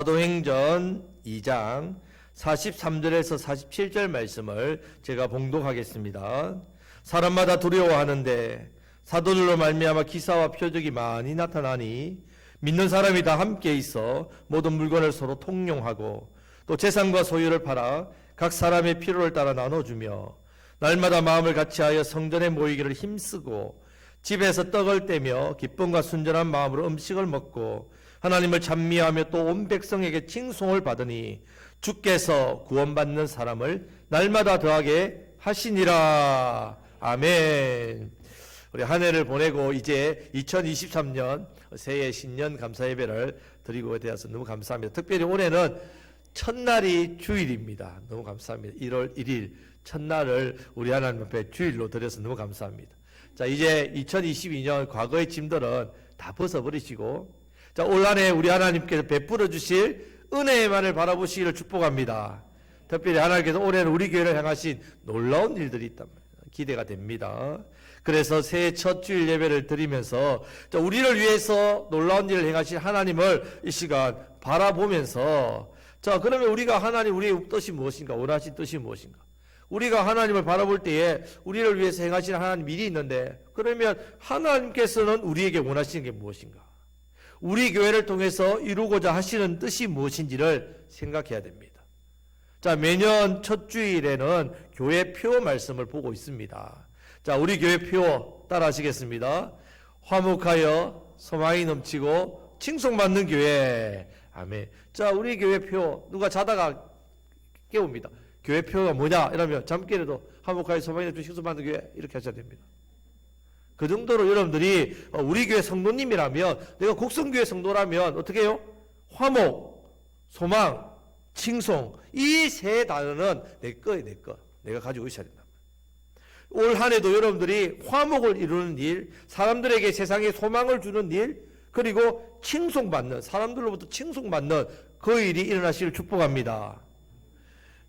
사도행전 2장 43절에서 47절 말씀을 제가 봉독하겠습니다. 사람마다 두려워하는데 사도들로 말미암아 기사와 표적이 많이 나타나니 믿는 사람이 다 함께 있어 모든 물건을 서로 통용하고 또 재산과 소유를 팔아 각 사람의 필요를 따라 나눠주며 날마다 마음을 같이하여 성전에 모이기를 힘쓰고 집에서 떡을 떼며 기쁨과 순전한 마음으로 음식을 먹고 하나님을 찬미하며 또 온 백성에게 칭송을 받으니 주께서 구원받는 사람을 날마다 더하게 하시니라. 아멘. 우리 한 해를 보내고 이제 2023년 새해 신년 감사 예배를 드리고 되어서 너무 감사합니다. 특별히 올해는 첫날이 주일입니다. 너무 감사합니다. 1월 1일 첫날을 우리 하나님 앞에 주일로 드려서 너무 감사합니다. 자, 이제 2022년 과거의 짐들은 다 벗어버리시고 자, 올 한해 우리 하나님께서 베풀어 주실 은혜만을 바라보시기를 축복합니다. 특별히 하나님께서 올해는 우리 교회를 향하신 놀라운 일들이 있단 말이에요. 기대가 됩니다. 그래서 새해 첫 주일 예배를 드리면서 자, 우리를 위해서 놀라운 일을 행하신 하나님을 이 시간 바라보면서 자, 그러면 우리가 하나님 우리의 뜻이 무엇인가? 원하신 뜻이 무엇인가? 우리가 하나님을 바라볼 때에 우리를 위해서 행하시는 하나님 일이 있는데 그러면 하나님께서는 우리에게 원하시는 게 무엇인가? 우리 교회를 통해서 이루고자 하시는 뜻이 무엇인지를 생각해야 됩니다. 자, 매년 첫 주일에는 교회 표 말씀을 보고 있습니다. 자, 우리 교회 표 따라 하시겠습니다. 화목하여 소망이 넘치고 칭송받는 교회. 아멘. 자, 우리 교회 표 누가 자다가 깨웁니다. 교회 표가 뭐냐? 이러면 잠결에도 화목하여 소망이 넘치고 칭송받는 교회 이렇게 하셔야 됩니다. 그 정도로 여러분들이 우리 교회 성도님이라면 내가 곡성교회 성도라면 어떻게 해요? 화목, 소망, 칭송 이 세 단어는 내 거예요. 내 거. 내가 가지고 있어야 된다. 올 한 해도 여러분들이 화목을 이루는 일, 사람들에게 세상에 소망을 주는 일, 그리고 칭송받는 사람들로부터 칭송받는 그 일이 일어나시길 축복합니다.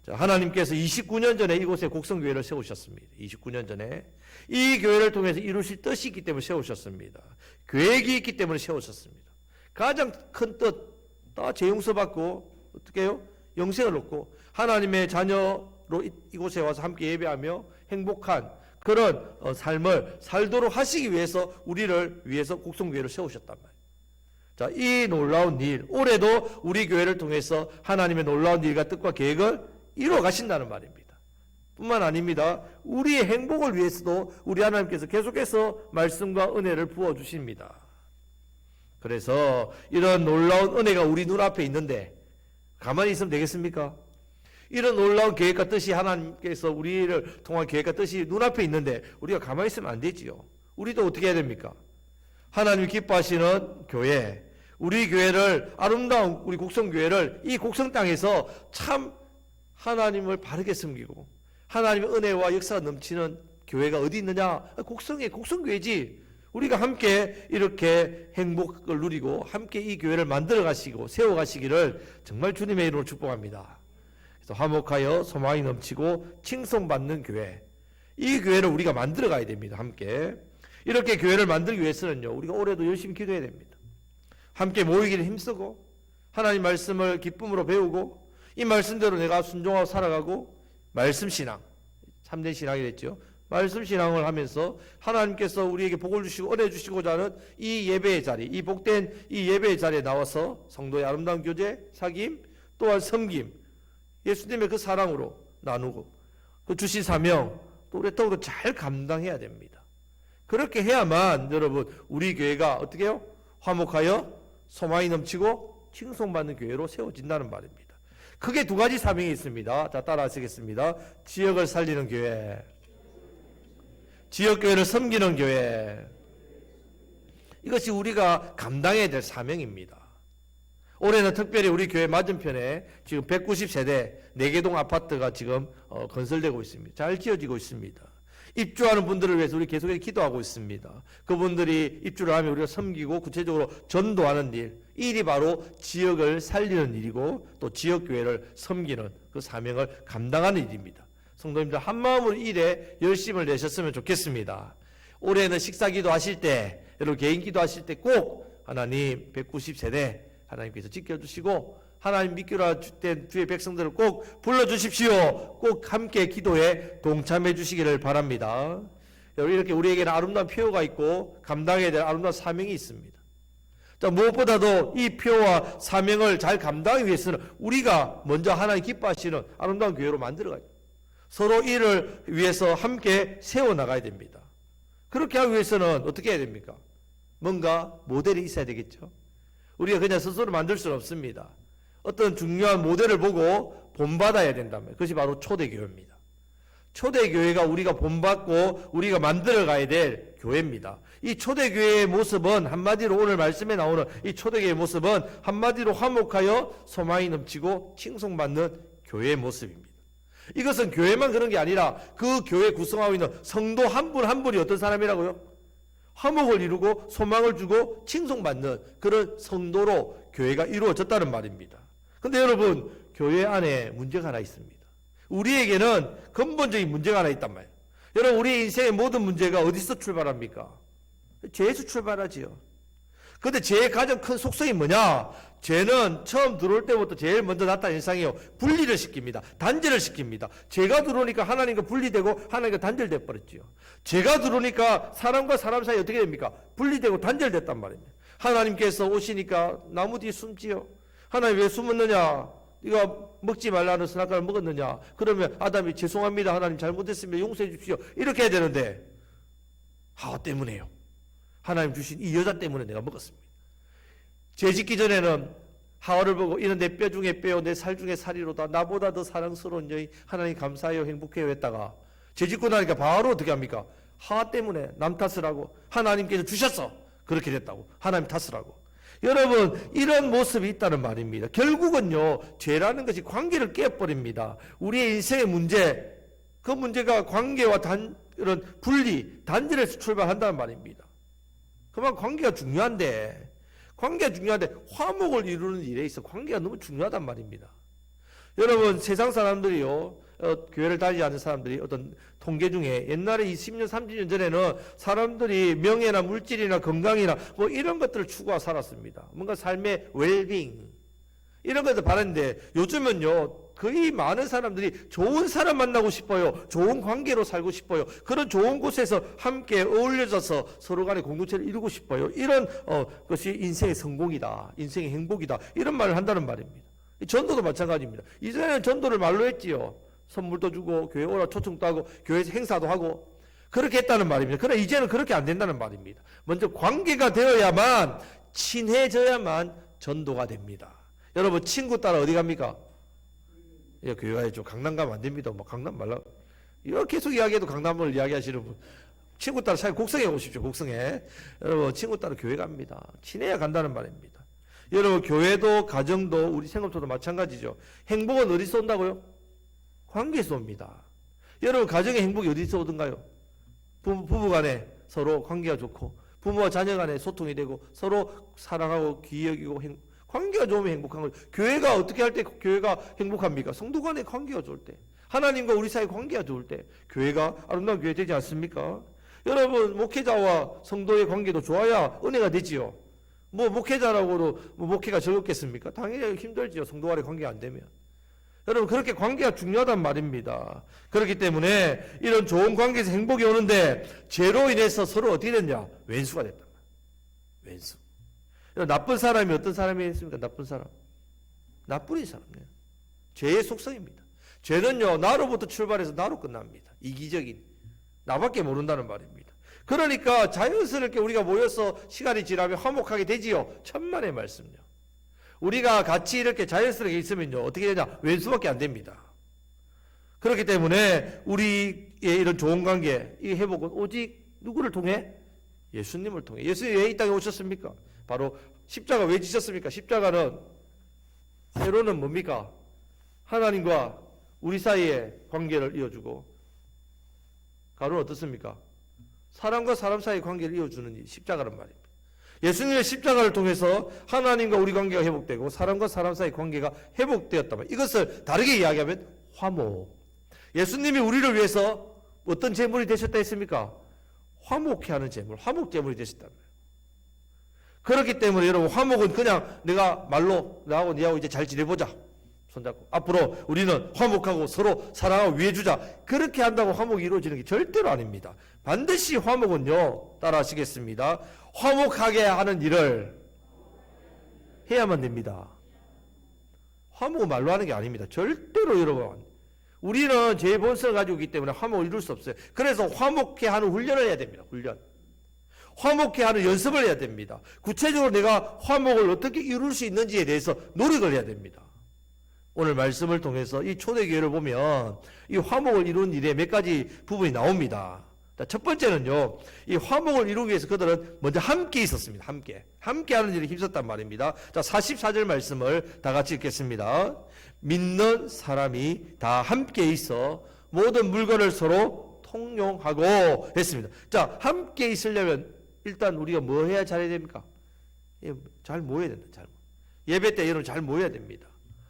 자, 하나님께서 29년 전에 이곳에 곡성교회를 세우셨습니다. 29년 전에 이 교회를 통해서 이루실 뜻이 있기 때문에 세우셨습니다. 계획이 있기 때문에 세우셨습니다. 가장 큰 뜻, 다 재용서 받고 어떻게 해요? 영생을 얻고 하나님의 자녀로 이곳에 와서 함께 예배하며 행복한 그런 삶을 살도록 하시기 위해서 우리를 위해서 곡성교회를 세우셨단 말이에요. 자, 이 놀라운 일, 올해도 우리 교회를 통해서 하나님의 놀라운 일과 뜻과 계획을 이루어 가신다는 말입니다. 뿐만 아닙니다. 우리의 행복을 위해서도 우리 하나님께서 계속해서 말씀과 은혜를 부어주십니다. 그래서 이런 놀라운 은혜가 우리 눈앞에 있는데 가만히 있으면 되겠습니까? 이런 놀라운 계획과 뜻이 하나님께서 우리를 통한 계획과 뜻이 눈앞에 있는데 우리가 가만히 있으면 안 되지요. 우리도 어떻게 해야 됩니까? 하나님이 기뻐하시는 교회, 우리 교회를 아름다운 우리 곡성교회를 이 곡성 땅에서 참 하나님을 바르게 섬기고 하나님의 은혜와 역사가 넘치는 교회가 어디 있느냐? 곡성에 곡성교회지. 우리가 함께 이렇게 행복을 누리고 함께 이 교회를 만들어 가시고 세워 가시기를 정말 주님의 이름으로 축복합니다. 그래서 화목하여 소망이 넘치고 칭송받는 교회. 이 교회를 우리가 만들어 가야 됩니다. 함께. 이렇게 교회를 만들기 위해서는요. 우리가 올해도 열심히 기도해야 됩니다. 함께 모이기를 힘쓰고 하나님 말씀을 기쁨으로 배우고 이 말씀대로 내가 순종하고 살아가고 말씀신앙, 참된 신앙이 됐죠. 말씀신앙을 하면서 하나님께서 우리에게 복을 주시고 은혜 주시고자 하는 이 예배의 자리, 이 복된 이 예배의 자리에 나와서 성도의 아름다운 교제, 사귐, 또한 섬김, 예수님의 그 사랑으로 나누고 그 주신 사명 또 우리 떡으로 잘 감당해야 됩니다. 그렇게 해야만 여러분 우리 교회가 어떻게 해요? 화목하여 소망이 넘치고 칭송받는 교회로 세워진다는 말입니다. 크게 두 가지 사명이 있습니다. 자, 따라 하시겠습니다. 지역을 살리는 교회, 지역교회를 섬기는 교회. 이것이 우리가 감당해야 될 사명입니다. 올해는 특별히 우리 교회 맞은편에 지금 190세대 4개동 아파트가 지금 건설되고 있습니다. 잘 지어지고 있습니다. 입주하는 분들을 위해서 우리 계속해서 기도하고 있습니다. 그분들이 입주를 하면 우리가 섬기고 구체적으로 전도하는 일, 이 일이 바로 지역을 살리는 일이고 또 지역교회를 섬기는 그 사명을 감당하는 일입니다. 성도님들 한마음으로 일에 열심을 내셨으면 좋겠습니다. 올해는 식사기도 하실 때, 여러분 개인기도 하실 때 꼭 하나님 190세대 하나님께서 지켜주시고 하나님 믿기로 된 주의 백성들을 꼭 불러주십시오. 꼭 함께 기도에 동참해 주시기를 바랍니다. 이렇게 우리에게는 아름다운 표가 있고 감당해야 될 아름다운 사명이 있습니다. 자, 무엇보다도 이 표와 사명을 잘 감당하기 위해서는 우리가 먼저 하나님 기뻐하시는 아름다운 교회로 만들어가야 돼요. 서로 이를 위해서 함께 세워나가야 됩니다. 그렇게 하기 위해서는 어떻게 해야 됩니까? 뭔가 모델이 있어야 되겠죠. 우리가 그냥 스스로 만들 수는 없습니다. 어떤 중요한 모델을 보고 본받아야 된다면 그것이 바로 초대교회입니다. 초대교회가 우리가 본받고 우리가 만들어가야 될 교회입니다. 이 초대교회의 모습은 한마디로 오늘 말씀에 나오는 이 초대교회의 모습은 한마디로 화목하여 소망이 넘치고 칭송받는 교회의 모습입니다. 이것은 교회만 그런 게 아니라 그 교회 구성하고 있는 성도 한 분 한 분이 어떤 사람이라고요? 화목을 이루고 소망을 주고 칭송받는 그런 성도로 교회가 이루어졌다는 말입니다. 근데 여러분, 교회 안에 문제가 하나 있습니다. 우리에게는 근본적인 문제가 하나 있단 말이에요. 여러분, 우리 인생의 모든 문제가 어디서 출발합니까? 죄에서 출발하지요. 근데 죄의 가장 큰 속성이 뭐냐? 죄는 처음 들어올 때부터 제일 먼저 나타난 현상이에요. 분리를 시킵니다. 단절을 시킵니다. 죄가 들어오니까 하나님과 분리되고 하나님과 단절돼 버렸지요. 죄가 들어오니까 사람과 사람 사이 어떻게 됩니까? 분리되고 단절됐단 말입니다. 하나님께서 오시니까 나무 뒤에 숨지요. 하나님 왜 숨었느냐? 네가 먹지 말라는 선악과를 먹었느냐? 그러면 아담이 죄송합니다. 하나님 잘못했으면 용서해 주십시오. 이렇게 해야 되는데 하와 때문에요. 하나님 주신 이 여자 때문에 내가 먹었습니다. 죄 짓기 전에는 하와를 보고 이는 내 뼈 중에 뼈요 내 살 중에 살이로다. 나보다 더 사랑스러운 여인 하나님 감사해요 행복해요 했다가 죄 짓고 나니까 바로 어떻게 합니까? 하와 때문에 남 탓을 하고 하나님께서 주셨어. 그렇게 됐다고. 하나님 탓을 하고. 여러분, 이런 모습이 있다는 말입니다. 결국은요, 죄라는 것이 관계를 깨버립니다. 우리의 인생의 문제, 그 문제가 관계와 이런 분리, 단절에서 출발한다는 말입니다. 그만 관계가 중요한데 화목을 이루는 일에 있어 관계가 너무 중요하단 말입니다. 여러분, 세상 사람들이요, 교회를 다니지 않는 사람들이 어떤 통계 중에 옛날에 20년, 30년 전에는 사람들이 명예나 물질이나 건강이나 뭐 이런 것들을 추구하고 살았습니다. 뭔가 삶의 웰빙 이런 것들 바랐는데 요즘은요, 거의 많은 사람들이 좋은 사람 만나고 싶어요. 좋은 관계로 살고 싶어요. 그런 좋은 곳에서 함께 어울려져서 서로 간의 공동체를 이루고 싶어요. 이런 것이 인생의 성공이다. 인생의 행복이다. 이런 말을 한다는 말입니다. 전도도 마찬가지입니다. 이전에는 전도를 말로 했지요. 선물도 주고 교회 오라 초청도 하고 교회에서 행사도 하고 그렇게 했다는 말입니다. 그러나 이제는 그렇게 안 된다는 말입니다. 먼저 관계가 되어야만 친해져야만 전도가 됩니다. 여러분, 친구 따라 어디 갑니까? 예, 교회 가야죠. 강남 가면 안 됩니다. 뭐 강남 말라. 이렇게 계속 이야기해도 강남을 이야기하시는 분. 친구 따라 차라리 곡성에 오십시오. 곡성에. 여러분, 친구 따라 교회 갑니다. 친해야 간다는 말입니다. 여러분, 교회도 가정도 우리 생각도 마찬가지죠. 행복은 어디서 온다고요? 관계에서 옵니다. 여러분, 가정의 행복이 어디서 오던가요? 부부 간에 서로 관계가 좋고 부모와 자녀 간에 소통이 되고 서로 사랑하고 귀히 여기고 관계가 좋으면 행복한 거죠. 교회가 어떻게 할 때 교회가 행복합니까? 성도 간의 관계가 좋을 때, 하나님과 우리 사이 관계가 좋을 때 교회가 아름다운 교회 되지 않습니까? 여러분, 목회자와 성도의 관계도 좋아야 은혜가 되지요. 뭐 목회자라고도 뭐 목회가 즐겁겠습니까? 당연히 힘들지요. 성도 간의 관계가 안 되면. 여러분, 그렇게 관계가 중요하단 말입니다. 그렇기 때문에 이런 좋은 관계에서 행복이 오는데 죄로 인해서 서로 어떻게 됐냐? 왼수가 됐단 말이에요. 왼수. 나쁜 사람이 어떤 사람이겠습니까? 나쁜 사람. 나쁜 사람이에요. 죄의 속성입니다. 죄는요, 나로부터 출발해서 나로 끝납니다. 이기적인. 나밖에 모른다는 말입니다. 그러니까 자연스럽게 우리가 모여서 시간이 지나면 화목하게 되지요. 천만의 말씀요. 우리가 같이 이렇게 자연스럽게 있으면요, 어떻게 되냐? 왼수밖에 안 됩니다. 그렇기 때문에 우리의 이런 좋은 관계, 이 회복은 오직 누구를 통해? 예수님을 통해. 예수님이 왜 이 땅에 오셨습니까? 바로 십자가 왜 지셨습니까? 십자가는 세로는 뭡니까? 하나님과 우리 사이의 관계를 이어주고, 가로는 어떻습니까? 사람과 사람 사이의 관계를 이어주는 십자가란 말입니다. 예수님의 십자가를 통해서 하나님과 우리 관계가 회복되고 사람과 사람 사이의 관계가 회복되었다면, 이것을 다르게 이야기하면 화목. 예수님이 우리를 위해서 어떤 제물이 되셨다 했습니까? 화목해 하는 제물, 화목 제물이 되셨다면. 그렇기 때문에 여러분, 화목은 그냥 내가 말로 나하고 니하고 이제 잘 지내보자, 손잡고 앞으로 우리는 화목하고 서로 사랑하고 위해주자, 그렇게 한다고 화목이 이루어지는 게 절대로 아닙니다. 반드시 화목은요, 따라 하시겠습니다. 화목하게 하는 일을 해야만 됩니다. 화목은 말로 하는 게 아닙니다. 절대로. 여러분, 우리는 제 본성을 가지고 있기 때문에 화목을 이룰 수 없어요. 그래서 화목해 하는 훈련을 해야 됩니다. 훈련. 화목해 하는 연습을 해야 됩니다. 구체적으로 내가 화목을 어떻게 이룰 수 있는지에 대해서 노력을 해야 됩니다. 오늘 말씀을 통해서 이 초대교회를 보면 이 화목을 이루는 일에 몇 가지 부분이 나옵니다. 첫 번째는요, 이 화목을 이루기 위해서 그들은 먼저 함께 있었습니다. 함께 하는 일에 힘썼단 말입니다. 자, 44절 말씀을 다 같이 읽겠습니다. 믿는 사람이 다 함께 있어 모든 물건을 서로 통용하고 했습니다. 자, 함께 있으려면 일단 우리가 뭐 해야 잘해야 됩니까? 잘 모여야 된다. 예배 때 여러분 잘 모여야 됩니다.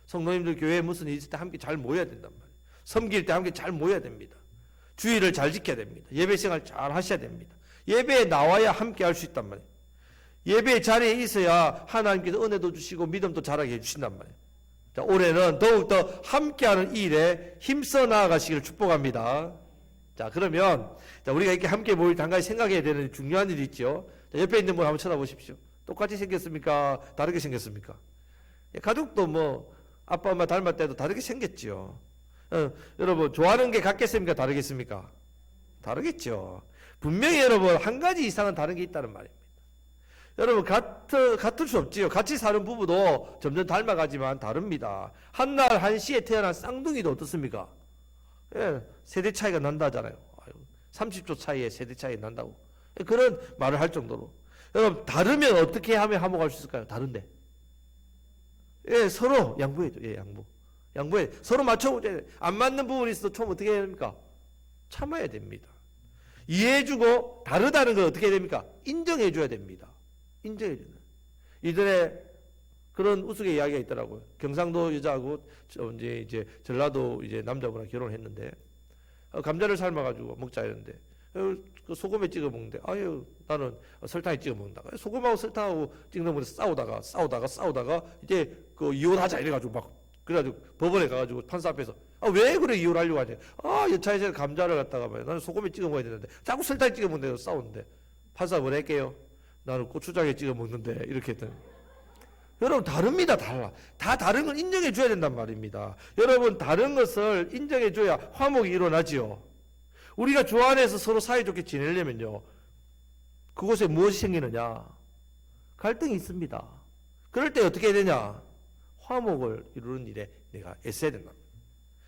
성도님들 교회에 무슨 일 있을 때 함께 잘 모여야 된단 말이에요. 섬길 때 함께 잘 모여야 됩니다. 주의를 잘 지켜야 됩니다. 예배 생활 잘 하셔야 됩니다. 예배에 나와야 함께 할 수 있단 말이에요. 예배 자리에 있어야 하나님께서 은혜도 주시고 믿음도 자라게 해주신단 말이에요. 자, 올해는 더욱더 함께하는 이 일에 힘써 나아가시기를 축복합니다. 자, 그러면 우리가 이렇게 함께 모일 때 한 가지 생각해야 되는 중요한 일이 있죠. 자, 옆에 있는 분 한번 쳐다보십시오. 똑같이 생겼습니까? 다르게 생겼습니까? 가족도 뭐 아빠 엄마 닮았 때도 다르게 생겼죠. 여러분, 좋아하는 게 같겠습니까? 다르겠습니까? 다르겠죠. 분명히 여러분 한 가지 이상은 다른 게 있다는 말입니다. 여러분, 같을 수 없지요. 같이 사는 부부도 점점 닮아가지만 다릅니다. 한날 한시에 태어난 쌍둥이도 어떻습니까? 예, 세대 차이가 난다잖아요. 30초 차이에 세대 차이 난다고. 그런 말을 할 정도로. 여러분, 다르면 어떻게 하면 화목할 수 있을까요? 다른데. 예, 서로 양보해줘. 예, 양보해. 서로 맞춰보자. 안 맞는 부분이 있어도 좀 어떻게 해야 됩니까? 참아야 됩니다. 이해해주고 다르다는 걸 어떻게 해야 됩니까? 인정해줘야 됩니다. 인정해줘야 돼요. 이전에 그런 우스개 이야기가 있더라고요. 경상도 여자하고 이제 전라도 이제 남자분하고 결혼을 했는데 감자를 삶아가지고 먹자 했는데 그 소금에 찍어 먹는데 아유 나는 설탕에 찍어 먹는다. 소금하고 설탕하고 찍는 분이 싸우다가 이제 그 이혼하자 이래가지고 막 그래가지고 법원에 가가지고 판사 앞에서 왜 그래 이혼하려고 하냐. 여차에서 감자를 갖다가 나는 소금에 찍어 먹어야 되는데 자꾸 설탕에 찍어 먹는데 싸우는데 판사 뭐라 할게요. 나는 고추장에 찍어 먹는데 이렇게 했더니 여러분 다릅니다. 달라. 다 다른 걸 인정해 줘야 된단 말입니다. 여러분 다른 것을 인정해 줘야 화목이 일어나지요. 우리가 주 안에서 서로 사이좋게 지내려면요. 그곳에 무엇이 생기느냐? 갈등이 있습니다. 그럴 때 어떻게 해야 되냐? 화목을 이루는 일에 내가 애써야 된다.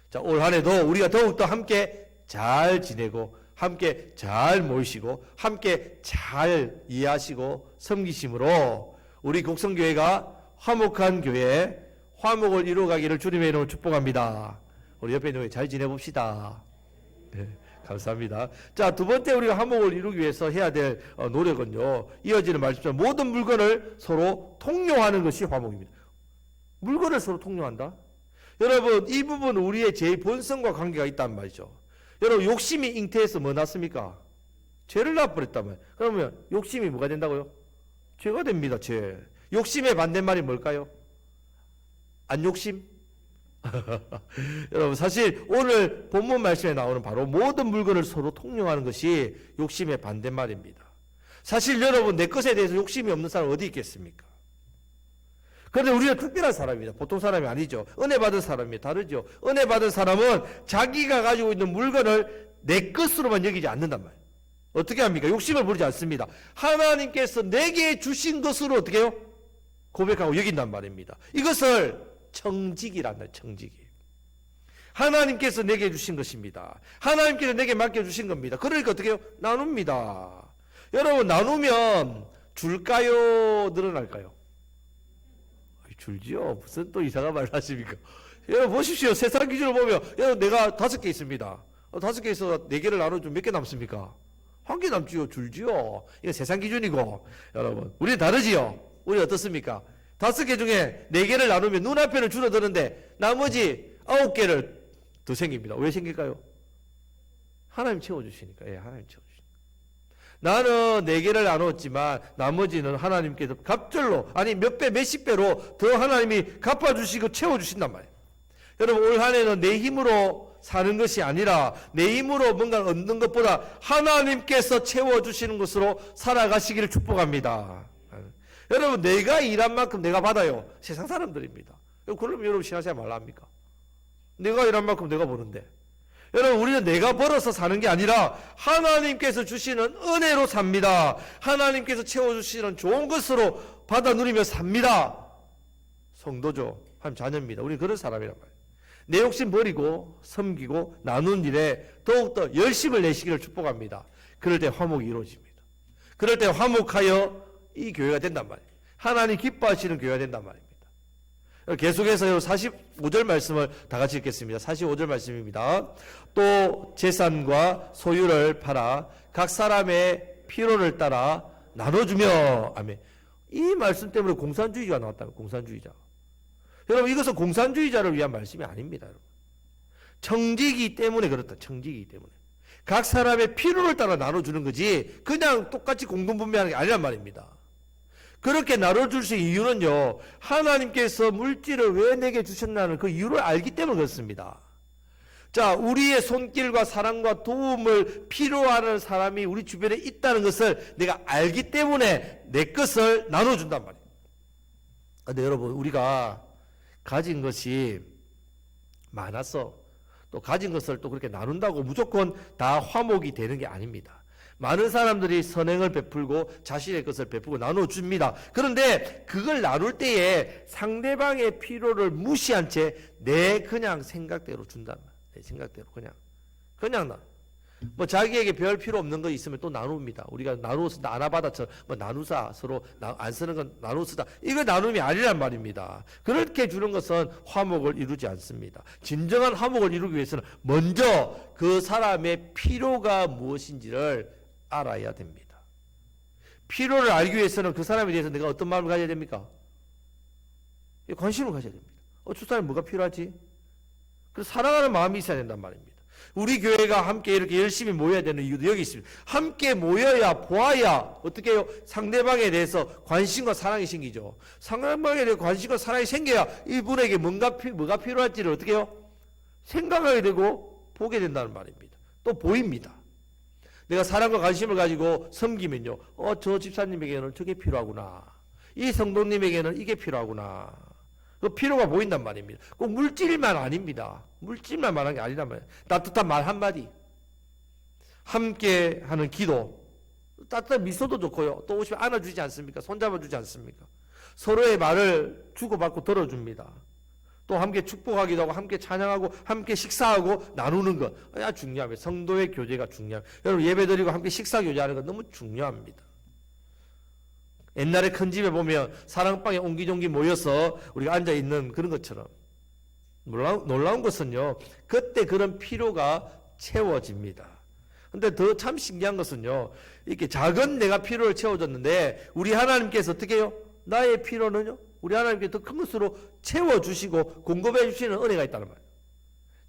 자, 올 한 해도 우리가 더욱더 함께 잘 지내고 함께 잘 모이시고 함께 잘 이해하시고 섬기심으로 우리 곡성교회가 화목한 교회, 화목을 이루어가기를 주님의 이름으로 축복합니다. 우리 옆에 있는 교회 잘 지내봅시다. 네, 감사합니다. 자, 두 번째 우리가 화목을 이루기 위해서 해야 될 노력은요. 이어지는 말씀처럼 모든 물건을 서로 통용하는 것이 화목입니다. 물건을 서로 통용한다? 여러분, 이 부분은 우리의 제 본성과 관계가 있단 말이죠. 여러분, 욕심이 잉태해서 뭐 났습니까? 죄를 낳아버렸단 말이에요. 그러면 욕심이 뭐가 된다고요? 죄가 됩니다. 죄. 욕심의 반대말이 뭘까요? 안 욕심? 여러분, 사실 오늘 본문 말씀에 나오는 바로 모든 물건을 서로 통용하는 것이 욕심의 반대말입니다. 사실 여러분, 내 것에 대해서 욕심이 없는 사람 어디 있겠습니까? 그런데 우리는 특별한 사람입니다. 보통 사람이 아니죠. 은혜 받은 사람이 다르죠. 은혜 받은 사람은 자기가 가지고 있는 물건을 내 것으로만 여기지 않는단 말이에요. 어떻게 합니까? 욕심을 부리지 않습니다. 하나님께서 내게 주신 것으로 어떻게 해요? 고백하고 여긴단 말입니다. 이것을 청직이란다. 청직이. 하나님께서 내게 주신 것입니다. 하나님께서 내게 맡겨주신 겁니다. 그러니까 어떻게 해요? 나눕니다. 여러분, 나누면 줄까요? 늘어날까요? 줄지요. 무슨 또 이상한 말을 하십니까? 여러분 보십시오. 세상 기준으로 보면 여러분 내가 5개 있습니다. 5개 있어서 4개를 나눠주면 몇 개 남습니까? 1개 남지요. 줄지요. 이거 세상 기준이고 여러분 우리 다르지요. 우리 어떻습니까? 5개 중에 4개를 나누면 눈앞에는 줄어드는데 나머지 9개를 더 생깁니다. 왜 생길까요? 하나님 채워주시니까. 예, 하나님 채워주시니까. 나는 4개를 나눴지만 나머지는 하나님께서 갑절로, 아니 몇 배, 몇십 배로 더 하나님이 갚아주시고 채워주신단 말이에요. 여러분, 올 한 해는 내 힘으로 사는 것이 아니라 내 힘으로 뭔가를 얻는 것보다 하나님께서 채워주시는 것으로 살아가시기를 축복합니다. 여러분, 내가 일한 만큼 내가 받아요. 세상 사람들입니다. 그러면 여러분 신앙생활 말라 합니까? 내가 일한 만큼 내가 버는데. 여러분, 우리는 내가 벌어서 사는 게 아니라 하나님께서 주시는 은혜로 삽니다. 하나님께서 채워주시는 좋은 것으로 받아 누리며 삽니다. 성도죠. 하나님 자녀입니다. 우리는 그런 사람이란 말이에요. 내 욕심 버리고 섬기고 나눈 일에 더욱더 열심을 내시기를 축복합니다. 그럴 때 화목이 이루어집니다. 그럴 때 화목하여 이 교회가 된단 말이에요. 하나님 기뻐하시는 교회가 된단 말입니다. 계속해서 45절 말씀을 다 같이 읽겠습니다. 45절 말씀입니다. 또 재산과 소유를 팔아 각 사람의 필요를 따라 나눠주며. 아멘. 이 말씀 때문에 공산주의가 나왔다. 공산주의자. 여러분, 이것은 공산주의자를 위한 말씀이 아닙니다. 여러분. 청지기 때문에 그렇다. 청지기 때문에. 각 사람의 필요를 따라 나눠주는 거지 그냥 똑같이 공동분배하는 게 아니란 말입니다. 그렇게 나눠줄 수 있는 이유는요, 하나님께서 물질을 왜 내게 주셨나는 그 이유를 알기 때문에 그렇습니다. 자, 우리의 손길과 사랑과 도움을 필요하는 사람이 우리 주변에 있다는 것을 내가 알기 때문에 내 것을 나눠준단 말이에요. 근데 여러분, 우리가 가진 것이 많아서 또 가진 것을 또 그렇게 나눈다고 무조건 다 화목이 되는 게 아닙니다. 많은 사람들이 선행을 베풀고 자신의 것을 베풀고 나눠줍니다. 그런데 그걸 나눌 때에 상대방의 필요를 무시한 채 내 그냥 생각대로 준단 말이에요. 내 생각대로 그냥 나. 뭐 자기에게 별 필요 없는 거 있으면 또 나눕니다. 우리가 나누어서 나눠받아처럼 뭐 나누사, 서로 안 쓰는 건 나누어 쓰자. 이거 나눔이 아니란 말입니다. 그렇게 주는 것은 화목을 이루지 않습니다. 진정한 화목을 이루기 위해서는 먼저 그 사람의 필요가 무엇인지를 알아야 됩니다. 필요를 알기 위해서는 그 사람에 대해서 내가 어떤 마음을 가져야 됩니까? 관심을 가져야 됩니다. 저 사람이 뭐가 필요하지? 그래서 사랑하는 마음이 있어야 된단 말입니다. 우리 교회가 함께 이렇게 열심히 모여야 되는 이유도 여기 있습니다. 함께 모여야 보아야 어떻게 해요? 상대방에 대해서 관심과 사랑이 생기죠. 상대방에 대해 관심과 사랑이 생겨야 이분에게 뭐가 필요할지를 어떻게 해요? 생각하게 되고 보게 된다는 말입니다. 또 보입니다. 내가 사랑과 관심을 가지고 섬기면요, 저 집사님에게는 저게 필요하구나. 이 성도님에게는 이게 필요하구나. 그 필요가 보인단 말입니다. 꼭 물질만 아닙니다. 물질만 말한 게 아니란 말이에요. 따뜻한 말 한마디, 함께 하는 기도, 따뜻한 미소도 좋고요. 또 오시면 안아주지 않습니까? 손잡아주지 않습니까? 서로의 말을 주고받고 들어줍니다. 또 함께 축복하기도 하고 함께 찬양하고 함께 식사하고 나누는 것 중요합니다. 성도의 교제가 중요합니다. 여러분, 예배드리고 함께 식사 교제하는 건 너무 중요합니다. 옛날에 큰 집에 보면 사랑방에 옹기종기 모여서 우리가 앉아있는 그런 것처럼 놀라운 것은요, 그때 그런 필요가 채워집니다. 근데 더 참 신기한 것은요, 이렇게 작은 내가 필요를 채워줬는데 우리 하나님께서 어떻게 해요? 나의 필요는요, 우리 하나님께 더 큰 것으로 채워주시고 공급해 주시는 은혜가 있다는 말이에요.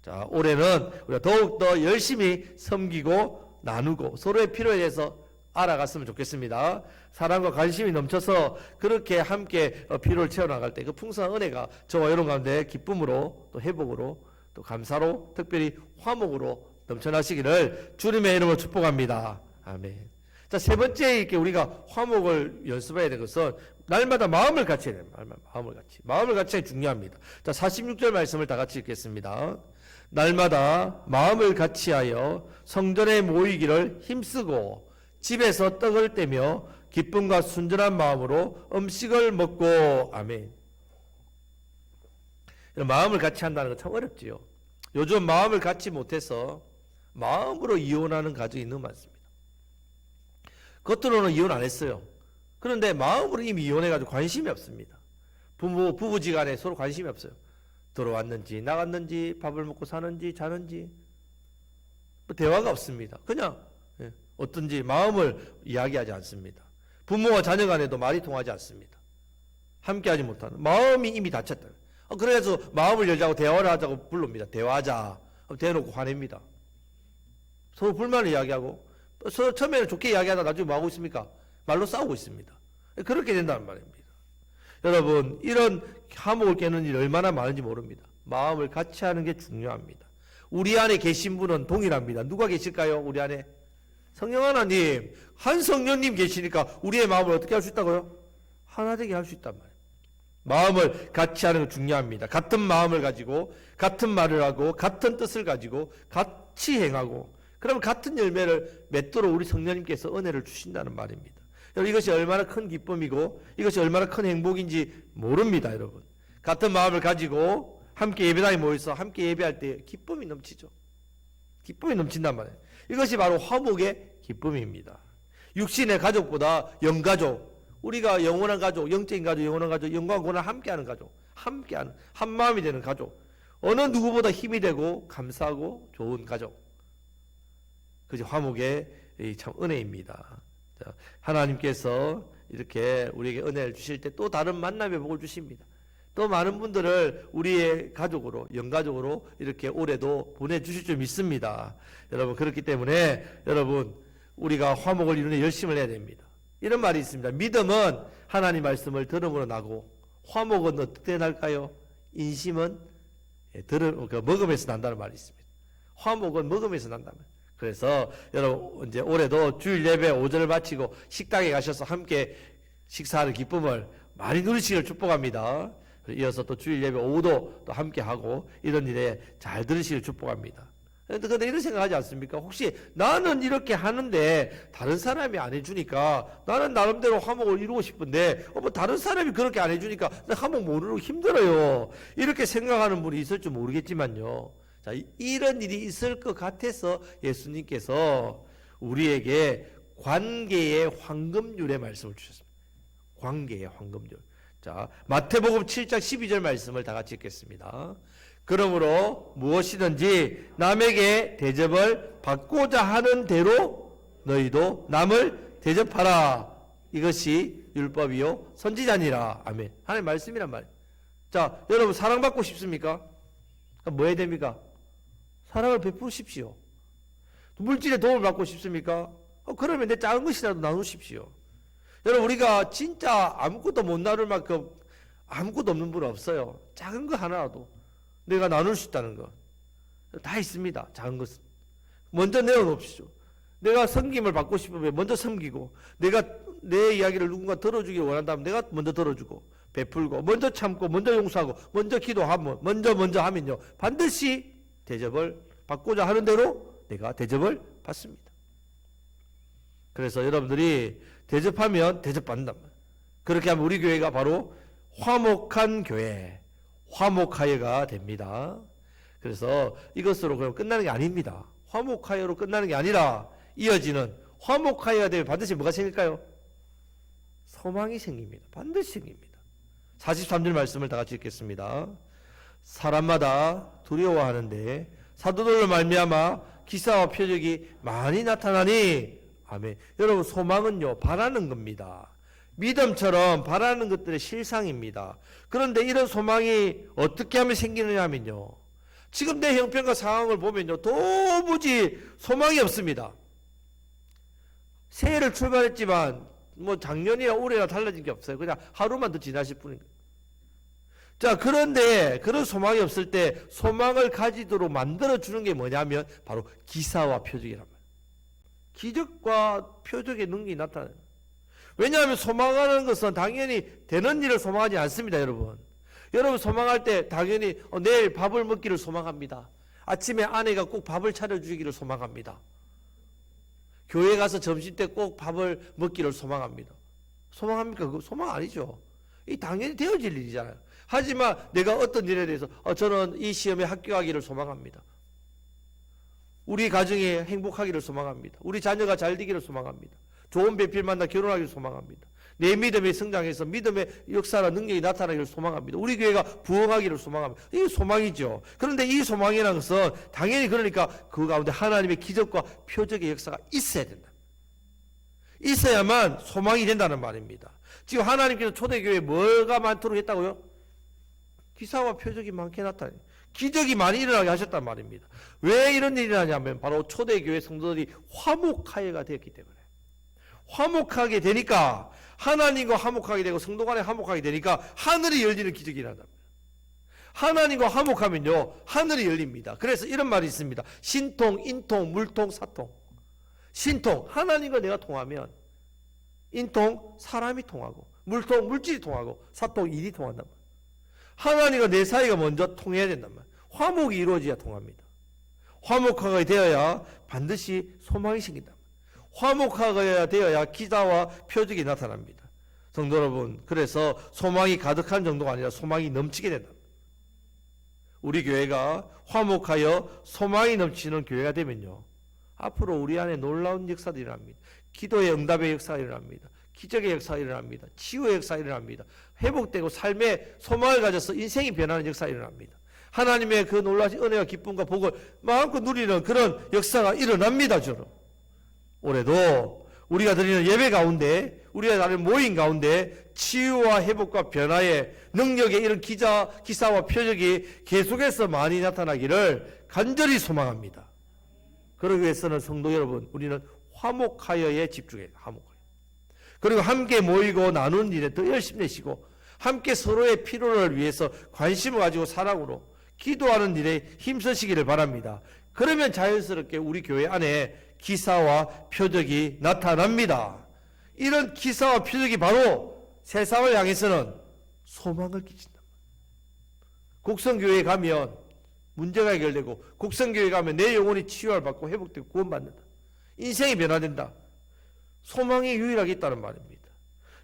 자, 올해는 우리가 더욱더 열심히 섬기고 나누고 서로의 필요에 대해서 알아갔으면 좋겠습니다. 사랑과 관심이 넘쳐서 그렇게 함께 필요를 채워나갈 때 그 풍성한 은혜가 저와 여러분 가운데 기쁨으로 또 회복으로 또 감사로 특별히 화목으로 넘쳐나시기를 주님의 이름으로 축복합니다. 아멘. 자, 세 번째 이렇게 우리가 화목을 연습해야 되는 것은 날마다 마음을 같이 해야 됩니다. 마음을 같이 중요합니다. 자, 46절 말씀을 다 같이 읽겠습니다. 날마다 마음을 같이 하여 성전에 모이기를 힘쓰고 집에서 떡을 떼며 기쁨과 순전한 마음으로 음식을 먹고. 아멘. 마음을 같이 한다는 건 참 어렵지요. 요즘 마음을 같이 못해서 마음으로 이혼하는 가정이 너무 많습니다. 겉으로는 이혼 안 했어요. 그런데 마음으로 이미 이혼해가지고 관심이 없습니다. 부부지간에 서로 관심이 없어요. 들어왔는지 나갔는지 밥을 먹고 사는지 자는지 대화가 없습니다. 그냥 어떤지 마음을 이야기하지 않습니다. 부모와 자녀 간에도 말이 통하지 않습니다. 함께하지 못하는 마음이 이미 닫혔다. 그래서 마음을 열자고 대화를 하자고 부릅니다. 대화하자. 대놓고 화냅니다. 서로 불만을 이야기하고 서로 처음에는 좋게 이야기하다 나중에 뭐 하고 있습니까? 말로 싸우고 있습니다. 그렇게 된다는 말입니다. 여러분, 이런 화목을 깨는 일이 얼마나 많은지 모릅니다. 마음을 같이 하는 게 중요합니다. 우리 안에 계신 분은 동일합니다. 누가 계실까요? 우리 안에? 성령 하나님, 한 성령님 계시니까 우리의 마음을 어떻게 할 수 있다고요? 하나 되게 할 수 있단 말이에요. 마음을 같이 하는 게 중요합니다. 같은 마음을 가지고 같은 말을 하고 같은 뜻을 가지고 같이 행하고 그러면 같은 열매를 맺도록 우리 성령님께서 은혜를 주신다는 말입니다. 여러분, 이것이 얼마나 큰 기쁨이고 이것이 얼마나 큰 행복인지 모릅니다. 여러분, 같은 마음을 가지고 함께 예배당에 모여서 함께 예배할 때 기쁨이 넘치죠. 기쁨이 넘친단 말이에요. 이것이 바로 화목의 기쁨입니다. 육신의 가족보다 영가족, 우리가 영원한 가족, 영적인 가족, 영원한 가족, 영광 고난 함께하는 가족, 함께하는 한 마음이 되는 가족, 어느 누구보다 힘이 되고 감사하고 좋은 가족, 그것이 화목의 참 은혜입니다. 하나님께서 이렇게 우리에게 은혜를 주실 때 또 다른 만남의 복을 주십니다. 또 많은 분들을 우리의 가족으로, 영가족으로 이렇게 올해도 보내주실 줄 믿습니다. 여러분, 그렇기 때문에 여러분, 우리가 화목을 이루는 열심을 해야 됩니다. 이런 말이 있습니다. 믿음은 하나님 말씀을 들음으로 나고 화목은 어떻게 날까요? 인심은 먹음에서 난다는 말이 있습니다. 화목은 먹음에서 난다는 말이에요. 그래서 여러분, 이제 올해도 주일 예배 오전을 마치고 식당에 가셔서 함께 식사하는 기쁨을 많이 누리시기를 축복합니다. 이어서 또 주일 예배 오후도 또 함께 하고 이런 일에 잘 들으시기를 축복합니다. 그런데 이런 생각하지 않습니까? 혹시 나는 이렇게 하는데 다른 사람이 안 해주니까 나는 나름대로 화목을 이루고 싶은데 뭐 다른 사람이 그렇게 안 해주니까 나 화목 못 이루고 힘들어요. 이렇게 생각하는 분이 있을 줄 모르겠지만요. 자, 이런 일이 있을 것 같아서 예수님께서 우리에게 관계의 황금률의 말씀을 주셨습니다. 관계의 황금률. 자, 마태복음 7장 12절 말씀을 다 같이 읽겠습니다. 그러므로 무엇이든지 남에게 대접을 받고자 하는 대로 너희도 남을 대접하라. 이것이 율법이요 선지자니라. 아멘. 하나님의 말씀이란 말이에요. 자, 여러분, 사랑받고 싶습니까? 뭐 해야 됩니까? 사랑을 베푸십시오. 물질에 도움을 받고 싶습니까? 그러면 내 작은 것이라도 나누십시오. 여러분, 우리가 진짜 아무것도 못 나눌 만큼 아무것도 없는 분은 없어요. 작은 거 하나라도 내가 나눌 수 있다는 거 다 있습니다. 작은 것은 먼저 내어놓으십시오. 내가 섬김을 받고 싶으면 먼저 섬기고, 내가 내 이야기를 누군가 들어주길 원한다면 내가 먼저 들어주고 베풀고, 먼저 참고 먼저 용서하고 먼저 기도하면 먼저 하면요 반드시 대접을 받고자 하는 대로 내가 대접을 받습니다. 그래서 여러분들이 대접하면 대접받는다. 그렇게 하면 우리 교회가 바로 화목한 교회, 화목하여가 됩니다. 그래서 이것으로 그럼 끝나는 게 아닙니다. 화목하여로 끝나는 게 아니라 이어지는 화목하여가 되면 반드시 뭐가 생길까요? 소망이 생깁니다. 반드시 생깁니다. 43절 말씀을 다 같이 읽겠습니다. 사람마다 두려워하는데 사도들로 말미암아 기사와 표적이 많이 나타나니. 아멘. 여러분, 소망은요 바라는 겁니다. 믿음처럼 바라는 것들의 실상입니다. 그런데 이런 소망이 어떻게 하면 생기느냐 하면요, 지금 내 형편과 상황을 보면요 도무지 소망이 없습니다. 새해를 출발했지만 뭐 작년이나 올해나 달라진 게 없어요. 그냥 하루만 더 지나실 뿐입니다. 자, 그런데 그런 소망이 없을 때 소망을 가지도록 만들어주는 게 뭐냐면 바로 기사와 표적이란 말이에요. 기적과 표적의 능력이 나타나요. 왜냐하면 소망하는 것은 당연히 되는 일을 소망하지 않습니다. 여러분 소망할 때 당연히 내일 밥을 먹기를 소망합니다. 아침에 아내가 꼭 밥을 차려주기를 소망합니다. 교회 가서 점심 때 꼭 밥을 먹기를 소망합니다. 소망합니까? 그거 소망 아니죠. 이 당연히 되어질 일이잖아요. 하지만 내가 어떤 일에 대해서 저는 이 시험에 합격하기를 소망합니다. 우리 가정이 행복하기를 소망합니다. 우리 자녀가 잘 되기를 소망합니다. 좋은 배필 만나 결혼하기를 소망합니다. 내 믿음이 성장해서 믿음의 역사나 능력이 나타나기를 소망합니다. 우리 교회가 부흥하기를 소망합니다. 이게 소망이죠. 그런데 이 소망이라는 것은 당연히 그러니까 그 가운데 하나님의 기적과 표적의 역사가 있어야 된다. 있어야만 소망이 된다는 말입니다. 지금 하나님께서 초대교회에 뭐가 많도록 했다고요? 기사와 표적이 많게 나타나요. 기적이 많이 일어나게 하셨단 말입니다. 왜 이런 일이 일어나냐면 바로 초대교회 성도들이 화목하여가 되었기 때문에, 화목하게 되니까, 하나님과 화목하게 되고 성도 간에 화목하게 되니까 하늘이 열리는 기적이 일어납니다. 하나님과 화목하면요, 하늘이 열립니다. 그래서 이런 말이 있습니다. 신통, 인통, 물통, 사통. 신통, 하나님과 내가 통하면, 인통, 사람이 통하고, 물통, 물질이 통하고, 사통, 일이 통한단 말이에요. 하나님과 내 사이가 먼저 통해야 된단 말이에요. 화목이 이루어져야 통합니다. 화목하게 되어야 반드시 소망이 생긴단 말이에요. 화목하게 되어야 기사와 표적이 나타납니다. 성도 여러분, 그래서 소망이 가득한 정도가 아니라 소망이 넘치게 된다. 우리 교회가 화목하여 소망이 넘치는 교회가 되면요, 앞으로 우리 안에 놀라운 역사들이 일어납니다. 기도의 응답의 역사가 일어납니다. 기적의 역사가 일어납니다. 치유의 역사가 일어납니다. 회복되고 삶의 소망을 가져서 인생이 변하는 역사가 일어납니다. 하나님의 그 놀라신 은혜와 기쁨과 복을 마음껏 누리는 그런 역사가 일어납니다. 저는 올해도 우리가 드리는 예배 가운데, 우리가 나는 모임 가운데 치유와 회복과 변화의 능력의 이런 기사와 표적이 계속해서 많이 나타나기를 간절히 소망합니다. 그러기 위해서는 성도 여러분, 우리는 화목하여에 집중해요. 화목하여. 그리고 함께 모이고 나누는 일에 더 열심히 내시고, 함께 서로의 필요를 위해서 관심을 가지고 사랑으로 기도하는 일에 힘쓰시기를 바랍니다. 그러면 자연스럽게 우리 교회 안에 기사와 표적이 나타납니다. 이런 기사와 표적이 바로 세상을 향해서는 소망을 끼친다. 곡성교회에 가면 문제가 해결되고, 곡성교회에 가면 내 영혼이 치유를 받고 회복되고 구원받는다. 인생이 변화된다. 소망이 유일하게 있다는 말입니다.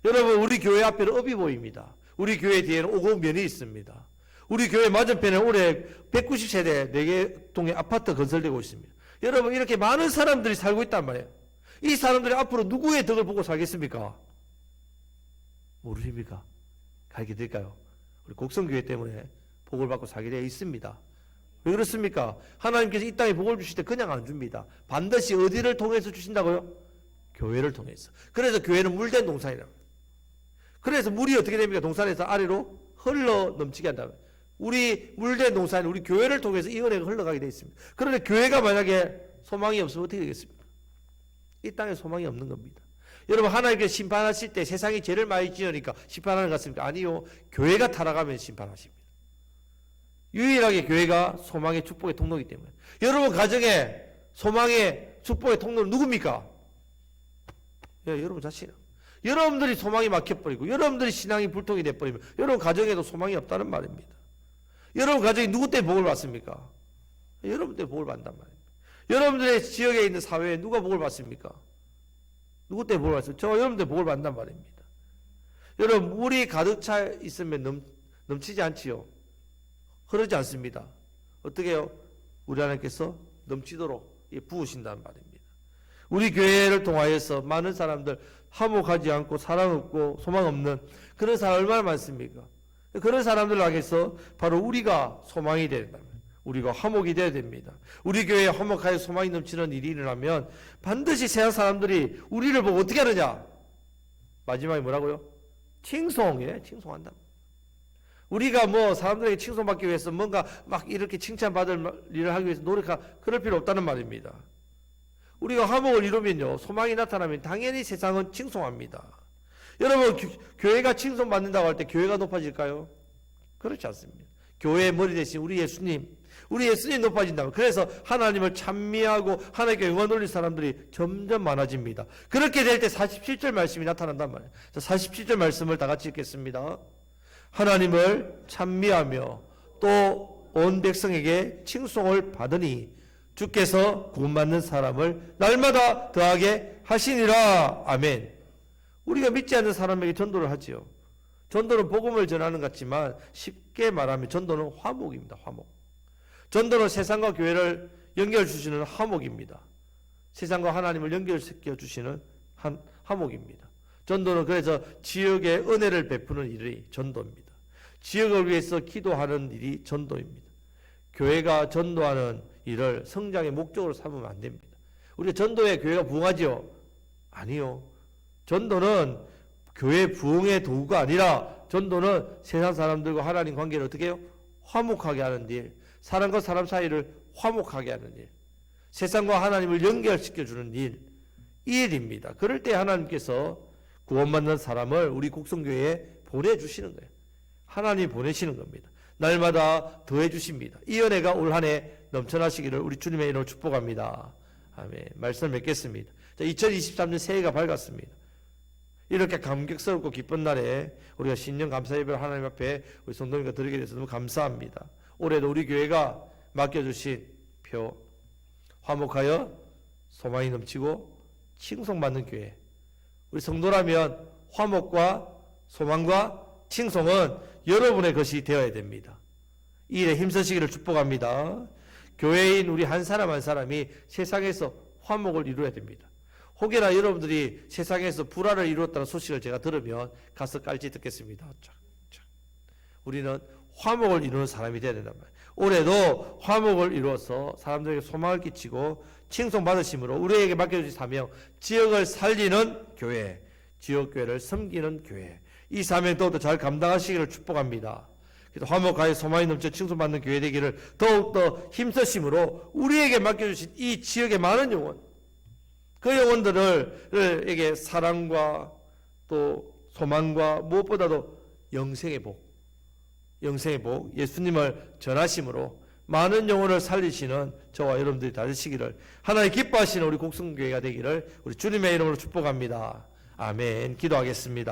여러분, 우리 교회 앞에는 업이 보입니다. 우리 교회 뒤에는 오곡면이 있습니다. 우리 교회 맞은편에 올해 190세대 4개 동의 아파트 건설되고 있습니다. 여러분, 이렇게 많은 사람들이 살고 있단 말이에요. 이 사람들이 앞으로 누구의 덕을 보고 살겠습니까? 모르십니까? 가르쳐 드릴까요? 우리 곡성교회 때문에 복을 받고 살게 되어 있습니다. 왜 그렇습니까? 하나님께서 이 땅에 복을 주실 때 그냥 안 줍니다. 반드시 어디를 통해서 주신다고요? 교회를 통해서. 그래서 교회는 물된 동산이라고. 그래서 물이 어떻게 됩니까? 동산에서 아래로 흘러 넘치게 한다면, 우리 물된 동산, 우리 교회를 통해서 이 은혜가 흘러가게 되어 있습니다. 그런데 교회가 만약에 소망이 없으면 어떻게 되겠습니까? 이 땅에 소망이 없는 겁니다. 여러분, 하나님께서 심판하실 때 세상이 죄를 많이 지으니까 심판하는 것 같습니까? 아니요. 교회가 타락하면 심판하십니다. 유일하게 교회가 소망의 축복의 통로이기 때문에. 여러분 가정에 소망의 축복의 통로는 누굽니까? 여러분 자신. 여러분들이 소망이 막혀버리고, 여러분들이 신앙이 불통이 돼버리면 여러분 가정에도 소망이 없다는 말입니다. 여러분 가정이 누구 때문에 복을 받습니까? 여러분 때문에 복을 받는단 말입니다. 여러분들의 지역에 있는 사회에 누가 복을 받습니까? 누구 때문에 복을 받습니까? 저 여러분 때문에 복을 받는단 말입니다. 여러분, 물이 가득 차 있으면 넘치지 않지요? 흐르지 않습니다. 어떻게 해요? 우리 하나님께서 넘치도록 부으신다는 말입니다. 우리 교회를 통하여서 많은 사람들, 화목하지 않고 사랑 없고 소망 없는 그런 사람 얼마나 많습니까? 그런 사람들을 향해서 바로 우리가 소망이 되야 된다. 우리가 화목이 되어야 됩니다. 우리 교회에 화목하여 소망이 넘치는 일이 일어나면 반드시 세상 사람들이 우리를 보고 어떻게 하느냐? 마지막에 뭐라고요? 칭송한다. 우리가 뭐 사람들에게 칭송받기 위해서 뭔가 막 이렇게 칭찬받을 일을 하기 위해서 그럴 필요 없다는 말입니다. 우리가 화목을 이루면요, 소망이 나타나면 당연히 세상은 칭송합니다. 여러분, 교회가 칭송받는다고 할 때 교회가 높아질까요? 그렇지 않습니다. 교회의 머리 대신 우리 예수님 높아진다고. 그래서 하나님을 찬미하고 하나님께 영광 돌릴 사람들이 점점 많아집니다. 그렇게 될 때 47절 말씀이 나타난단 말이에요. 47절 말씀을 다 같이 읽겠습니다. 하나님을 찬미하며 또 온 백성에게 칭송을 받으니 주께서 구원받는 사람을 날마다 더하게 하시니라. 아멘. 우리가 믿지 않는 사람에게 전도를 하지요. 전도는 복음을 전하는 것 같지만 쉽게 말하면 전도는 화목입니다. 화목. 전도는 세상과 교회를 연결해주시는 화목입니다. 세상과 하나님을 연결시켜 주시는 화목입니다. 전도는 그래서 지역에 은혜를 베푸는 일이 전도입니다. 지역을 위해서 기도하는 일이 전도입니다. 교회가 전도하는 일을 성장의 목적으로 삼으면 안 됩니다. 우리 전도에 교회가 부흥하지요? 아니요. 전도는 교회 부흥의 도구가 아니라 전도는 세상 사람들과 하나님 관계를 어떻게 해요? 화목하게 하는 일, 사람과 사람 사이를 화목하게 하는 일, 세상과 하나님을 연결시켜주는 일, 이 일입니다. 그럴 때 하나님께서 구원받는 사람을 우리 곡성교회에 보내주시는 거예요. 하나님이 보내시는 겁니다. 날마다 더해 주십니다. 이 은혜가 올 한 해 넘쳐나시기를 우리 주님의 이름으로 축복합니다. 아멘. 말씀을 맺겠습니다. 자, 2023년 새해가 밝았습니다. 이렇게 감격스럽고 기쁜 날에 우리가 신년 감사 예배를 하나님 앞에 우리 성도님과 드리게 돼서 너무 감사합니다. 올해도 우리 교회가 맡겨주신 표, 화목하여 소망이 넘치고 칭송받는 교회. 우리 성도라면 화목과 소망과 칭송은 여러분의 것이 되어야 됩니다. 이 일에 힘쓰시기를 축복합니다. 교회인 우리 한 사람 한 사람이 세상에서 화목을 이루어야 됩니다. 혹여나 여러분들이 세상에서 불화를 이루었다는 소식을 제가 들으면 가서 깔지 듣겠습니다. 우리는 화목을 이루는 사람이 되어야 된단 말이에요. 올해도 화목을 이루어서 사람들에게 소망을 끼치고 칭송받으심으로 우리에게 맡겨주신 사명, 지역을 살리는 교회, 지역교회를 섬기는 교회, 이 사명 더욱더 잘 감당하시기를 축복합니다. 그래서 화목하여 소망이 넘쳐 칭송받는 교회 되기를 더욱더 힘쓰심으로 우리에게 맡겨주신 이 지역의 많은 영혼, 그 영혼들에게 사랑과 또 소망과 무엇보다도 영생의 복, 예수님을 전하심으로 많은 영혼을 살리시는 저와 여러분들이 다 되시기를, 하나님 기뻐하시는 우리 곡성교회가 되기를 우리 주님의 이름으로 축복합니다. 아멘. 기도하겠습니다.